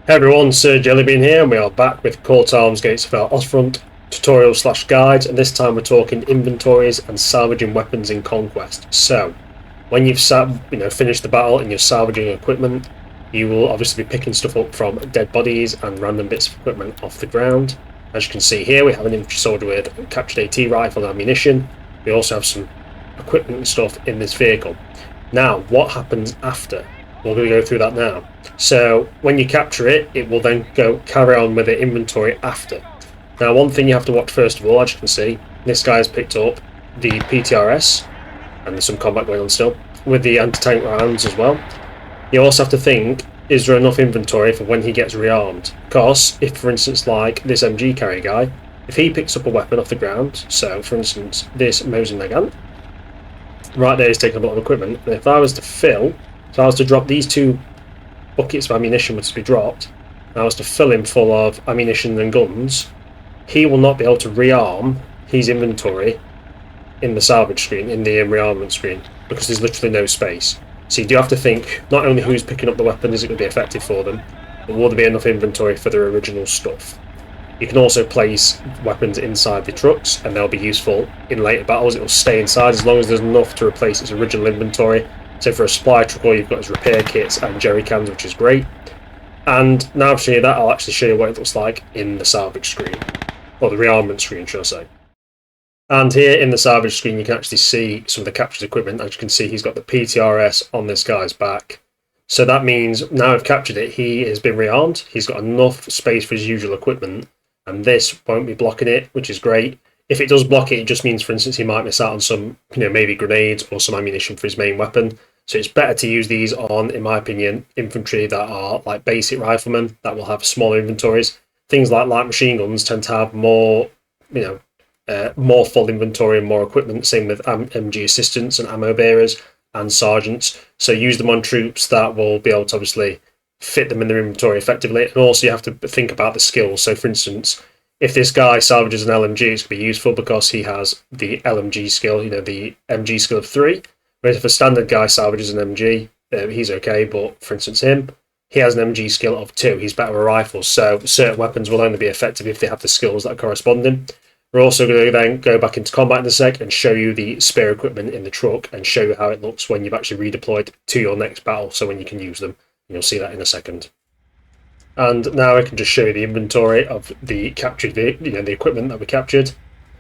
Hey everyone, Sir Jellybean here, and we are back with Court Arms Gates of Hell-Ostfront tutorial/guides, and this time we're talking inventories and salvaging weapons in Conquest. So, when you've finished the battle and you're salvaging equipment, you will obviously be picking stuff up from dead bodies and random bits of equipment off the ground. As you can see here, we have an infantry soldier with captured AT rifle and ammunition. We also have some equipment and stuff in this vehicle. Now, what happens after? We're going to go through that now. So when you capture it, it will then carry on with the inventory after. Now, one thing you have to watch first of all, as you can see, this guy has picked up the PTRS, and there's some combat going on still, with the anti-tank rounds as well. You also have to think, is there enough inventory for when he gets rearmed? Because if, for instance, like this MG carrier guy, if he picks up a weapon off the ground, so for instance this Mosin Nagant, right there is taking a lot of equipment, and if I was to drop these two buckets of ammunition which to be dropped, and I was to fill him full of ammunition and guns, he will not be able to rearm his inventory in the salvage screen, in the rearmament screen, because there's literally no space. So you do have to think not only who's picking up the weapon, is it going to be effective for them, but will there be enough inventory for their original stuff. You can also place weapons inside the trucks, and they'll be useful in later battles. It will stay inside as long as there's enough to replace its original inventory. So for a supply truck, all you've got is repair kits and jerry cans, which is great. And now I've shown you that, I'll actually show you what it looks like in the salvage screen, or the rearmament screen, should I say. And here in the salvage screen, you can actually see some of the captured equipment. As you can see, he's got the PTRS on this guy's back. So that means now I've captured it, he has been rearmed. He's got enough space for his usual equipment, and this won't be blocking it, which is great. If it does block it, it just means, for instance, he might miss out on some, maybe grenades or some ammunition for his main weapon. So it's better to use these on, in my opinion, infantry that are like basic riflemen that will have smaller inventories. Things like light machine guns tend to have more, more full inventory and more equipment. Same with MG assistants and ammo bearers and sergeants. So use them on troops that will be able to obviously fit them in their inventory effectively. And also you have to think about the skills. So for instance, if this guy salvages an LMG, it's going to be useful because he has the LMG skill, the MG skill of 3. Whereas if a standard guy salvages an MG, he's okay. But for instance, he has an MG skill of 2. He's better with rifles. So certain weapons will only be effective if they have the skills that are corresponding. We're also going to then go back into combat in a sec and show you the spare equipment in the truck and show you how it looks when you've actually redeployed to your next battle, so when you can use them. You'll see that in a second. And now I can just show you the inventory of the captured, the equipment that we captured.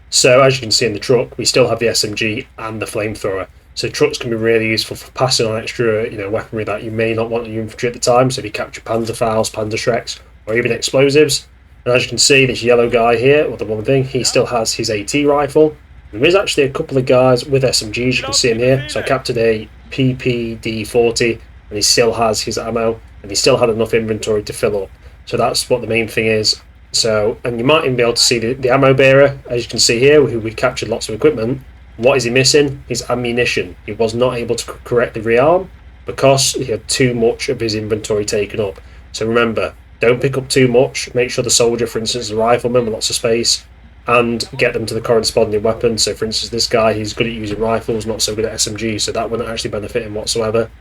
So as you can see in the truck, we still have the SMG and the flamethrower. So trucks can be really useful for passing on extra, weaponry that you may not want in your infantry at the time. So if you capture Panzerpfahls, Panzerschrecks, or even explosives. And as you can see, this yellow guy here, or the one thing, he still has his AT rifle. There is actually a couple of guys with SMGs, you can see him here. So I captured a PPD-40, and he still has his ammo, and he still had enough inventory to fill up. So that's what the main thing is. So, and you might even be able to see the ammo bearer, as you can see here, who we captured lots of equipment. What is he missing? His ammunition. He was not able to correctly rearm because he had too much of his inventory taken up. So remember, don't pick up too much. Make sure the soldier, for instance, is a rifleman with lots of space, and get them to the corresponding weapon. So for instance, this guy, he's good at using rifles, not so good at SMG, so that wouldn't actually benefit him whatsoever.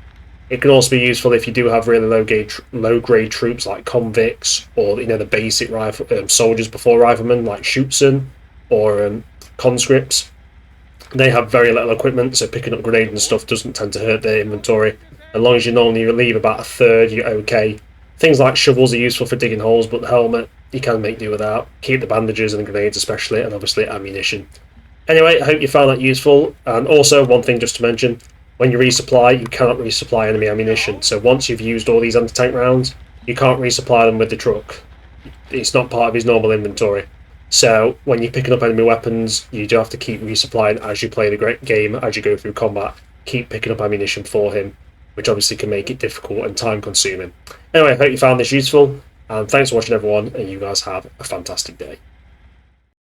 It can also be useful if you do have really low-grade troops like convicts, or the basic rifle soldiers before riflemen like Schutzen or conscripts. They have very little equipment, so picking up grenades and stuff doesn't tend to hurt their inventory. As long as you normally leave about a third, you're okay. Things like shovels are useful for digging holes, but the helmet you can make do without. Keep the bandages and the grenades especially, and obviously ammunition. Anyway, I hope you found that useful. And also, one thing just to mention, when you resupply, you cannot resupply enemy ammunition. So once you've used all these anti-tank rounds, you can't resupply them with the truck. It's not part of his normal inventory. So when you're picking up enemy weapons, you do have to keep resupplying as you play the great game, as you go through combat. Keep picking up ammunition for him, which obviously can make it difficult and time consuming. Anyway, I hope you found this useful, and thanks for watching everyone, and you guys have a fantastic day.